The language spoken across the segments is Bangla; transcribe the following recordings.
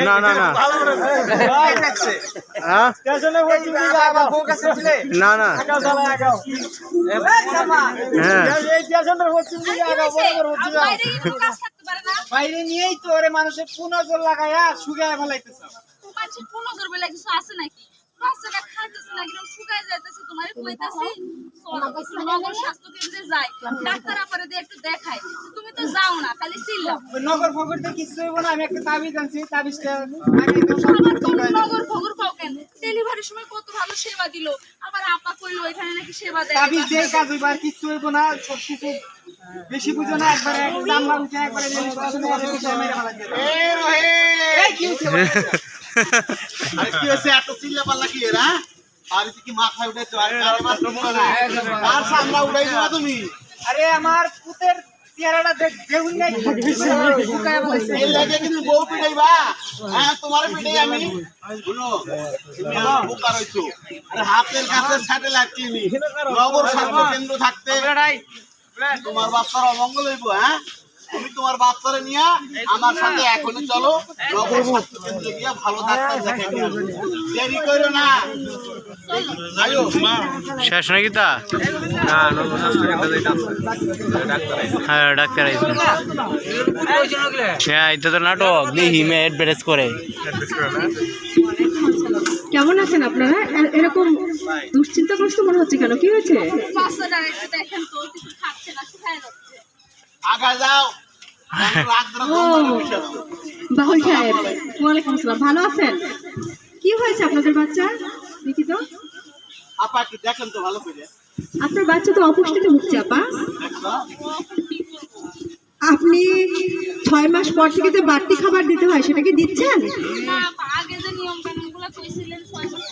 না না না না না বাইরে নিয়েই তো ওরে মানুষের পুনজর লাগাইয়া শুকায় ফেলাইতেছে। মানুষের পুনজর বলে কিছু আছে নাকি? বাচ্চাটা খাইতেছে না কিরকম শুকায় যাইতেছে, তোমারে কইতাছি নগর স্বাস্থ্য কেন্দ্রে যাই, ডাক্তার আপারে দিয়ে একটু দেখাই, তুমি তো যাও না, খালি চিল্লাও। নগর ফগর তো কিছু হইব না, আমি একটা তাবিজ আনছি, তাবিজটা নগর ফগর পাও কেন? ডেলিভারির সময় কত ভালো সেবা দিল, আবার আপা কইলো এখানে নাকি সেবা দেয়। তাবিজ দিয়ে কাজ হইব, আর কিছু হইব না, সব কিছু বেশি বুঝো না, একবারে জামলা উঠে একবারে এই কি হইছে? আরে কি হইছে এত চিল্লা পাল্লা কি এরা? আর কি মাথায় উঠাইছো? আর কারে মাত্র মনে নাই? আর সামলা উঠাইছো না তুমি? আরে আমার পুতের চেহারাটা দেখুন না, শুকায় ফেলাইছে। এই লাগে কিন্তু বউ পিটাইবা? হ্যাঁ তোমার পিটাই আমি। শুনো, তুমি আমার বোকা রইছো। আরে হাতের কাছে স্যাটেলাইট কিনি, নগর স্বাস্থ্য কেন্দ্র থাকতে তোমার বাচ্চার অমঙ্গল হইব। হ্যাঁ তুমি তোমার বাচ্চারে নিয়ে আমার সাথে এখনই চলো, নগর স্বাস্থ্য কেন্দ্রে গিয়ে ভালো ডাক্তার দেখাই নিয়ে আসো। দেরি করো না। আয়ো শেষ নাকি তা? হ্যাঁ ডাক্তার আইছে। হ্যাঁ এটা তো নাটক দেখি মে অ্যাডভার্টাইজ করে। কেমন আছেন আপনারা? এরকম দুশ্চিন্তাগ্রস্ত মনে হচ্ছে কেন? কি হয়েছে? বাচ্চাটা একটু দেখেন তো, কিছু খাচ্ছে না, শুকায় যাচ্ছে। আগা যাও। বাহুল সাহেব, ওয়ালাইকুম আসসালাম, ভালো আছেন? কি হয়েছে আপনাদের বাচ্চা? দেখি তো। আপা একটু দেখেন তো ভালো করে। আপনার বাচ্চা তো অপুষ্টিতে ভুগছে আপা। আপনি 6 মাস পর থেকে যে বাড়তি খাবার দিতে হয় সেটা কি দিচ্ছেন? না, আগে যে নিয়ম কানুনগুলো কইছিলেন 6 মাস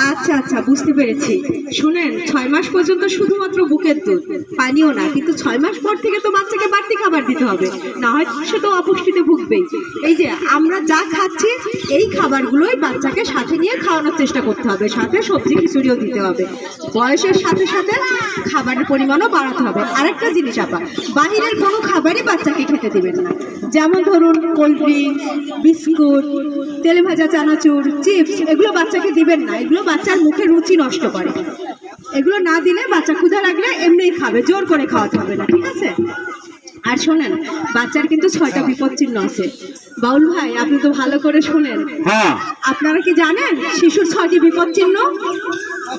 আচ্ছা আচ্ছা, বুঝতে পেরেছি। শুনেন, 6 মাস পর্যন্ত শুধুমাত্র বুকের দুধ, পানিও না, কিন্তু 6 মাস পর থেকে তো বাচ্চাকে বাড়তি খাবার দিতে হবে, না হয় সে তো অপুষ্টিতে ভুগবেই। এই যে আমরা যা খাচ্ছি এই খাবারগুলোই বাচ্চাকে সাথে নিয়ে খাওয়ানোর চেষ্টা করতে হবে, সাথে সবজি খিচুড়িও দিতে হবে। বয়সের সাথে সাথে খাবারের পরিমাণও বাড়াতে হবে। আরেকটা জিনিস আপা, বাহিরের কোনো খাবারই বাচ্চাকে খেতে দিবেন না, যেমন ধরুন কোল্ড ড্রিঙ্কস, বিস্কুট, তেলে ভাজা চানাচুর, চিপস, এগুলো বাচ্চাকে দিবেন না। এগুলো বাচ্চার মুখে রুচি নষ্ট করে। এগুলো না দিলে বাচ্চা ক্ষুধা লাগলে এমনিই খাবে, জোর করে খাওয়াতে হবে না, ঠিক আছে? আর শোনেন, বাচ্চার কিন্তু 6টা বিপদ চিহ্ন আছে। বাউল ভাই, আপনি তো ভালো করে শোনেন। আপনারা কি জানেন শিশুর 6টি বিপদ চিহ্ন?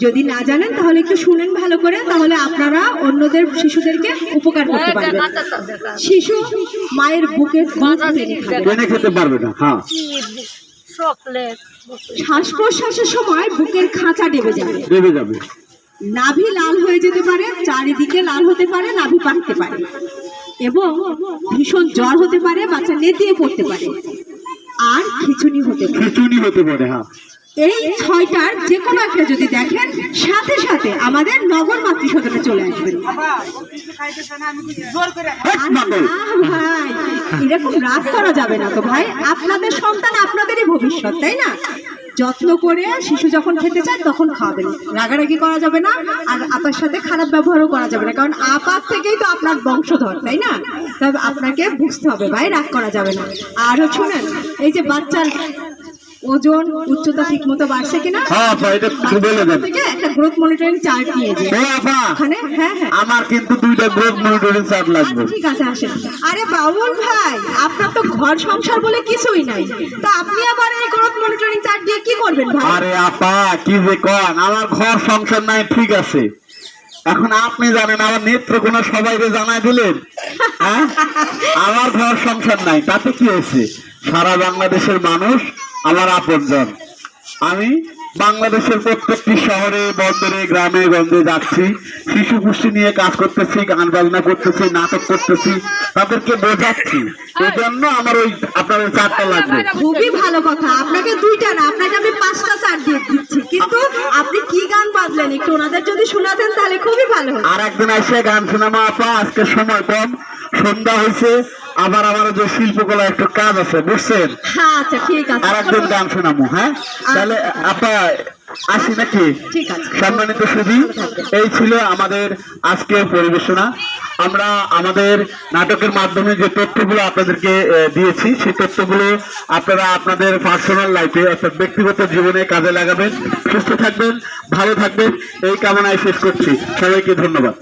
যদি না জানেন তাহলে একটু শুনেন ভালো করে, তাহলে আপনারা অন্যদের শিশুদেরকে উপকার করতে পারবেন। শিশু মায়ের বুকে টেনে খেতে পারবে না। হ্যাঁ, শ্বাস প্রশ্বাসের সময় বুকের খাঁচা ডেবে যাবে, নাভি লাল হয়ে যেতে পারে, চারিদিকে লাল হতে পারে, নাভি পাকতে পারে, এবং ভীষণ জ্বর হতে পারে, বাচ্চা নেতিয়ে পড়তে পারে, আর খিঁচুনি হতে পারে। হ্যাঁ, এই 6টার যে কোনো একটা যদি দেখেন, সাথে সাথে আমাদের নগর মাতৃসদনে চলে আসবেন। ভাই, এরকম রাগ করা যাবে না তো ভাই, আপনাদের সন্তান আপনাদেরই ভবিষ্যৎ, তাই না? যত্ন করে শিশু যখন খেতে চায় তখন খাওয়াবেন, রাগারাগি করা যাবে না, আর আপার সাথে খারাপ ব্যবহারও করা যাবে না, কারণ আপার থেকেই তো আপনার বংশধর, তাই না? তবে আপনাকে বুঝতে হবে ভাই, রাগ করা যাবে না। আর শুনেন, এই যে বাচ্চার ওজন উচ্চতা ঠিক মতো বাড়ছে কিনা একটা গ্রোথ মনিটরিং চার্ট নিয়ে ওখানে। হ্যাঁ হ্যাঁ, আমার কিন্তু 2টা গ্রোথ মনিটরিং চার্ট লাগবে। ঠিক আছে, আসেন। আরে বাউল ভাই, আপনার তো ঘর সংসার বলে কিছুই নাই, তো আপনি আবার এই গ্রোথ মনিটরিং চার্ট দিয়ে কি করবেন ভাই? আরে আপা, কি যে কোন, আমার ঘর সংসার নাই, ঠিক আছে, এখন আপনি জানেন, আমার নেত্রকোনা সবাইকে জানাই দিলেন, হ্যাঁ আমার ঘর সংসার নাই, তাতে কি হয়েছে? সারা বাংলাদেশের মানুষ আমার আপনজন। আমি বাংলাদেশের প্রত্যেকটি শহরে, বন্দরে, গ্রামে গঞ্জে যাচ্ছি, শিশু পুষ্টি নিয়ে কাজ করতেছি, গান বাজনা করতেছি, নাটক করতেছি, তাদেরকে বোঝাচ্ছি। এই জন্য আমার ওই আপনার 4টা লাগবে। খুবই ভালো কথা, আপনাকে 2টা না, আপনাকে আমি 5টা চার্ট দিয়ে দিচ্ছি, কিন্তু আপনি কি গান বাজলেন একটু ওনাদের যদি শোনাতেন তাহলে খুবই ভালো হতো। আর একদিন এসে গান শোনাবো আপা, আজকে সময় কম, সন্ধ্যা হয়েছে, আবার আমার যে শিল্পকলা একটু কাজ আছে, বুঝছেন? হ্যাঁ আচ্ছা ঠিক আছে, আর একদিন গান শোনাবো। হ্যাঁ, তাহলে আপা আসি নাকি? ঠিক আছে। সম্মানিত সুধী, এই ছিল আমাদের আজকের পরিবেশনা। আমরা আমাদের নাটকের মাধ্যমে যে তথ্যগুলো আপনাদেরকে দিয়েছি, সেই তথ্যগুলো আপনারা আপনাদের পার্সোনাল লাইফে অর্থাৎ ব্যক্তিগত জীবনে কাজে লাগাবেন। সুস্থ থাকবেন, ভালো থাকবেন, এই কামনায় শেষ করছি। সবাইকে ধন্যবাদ।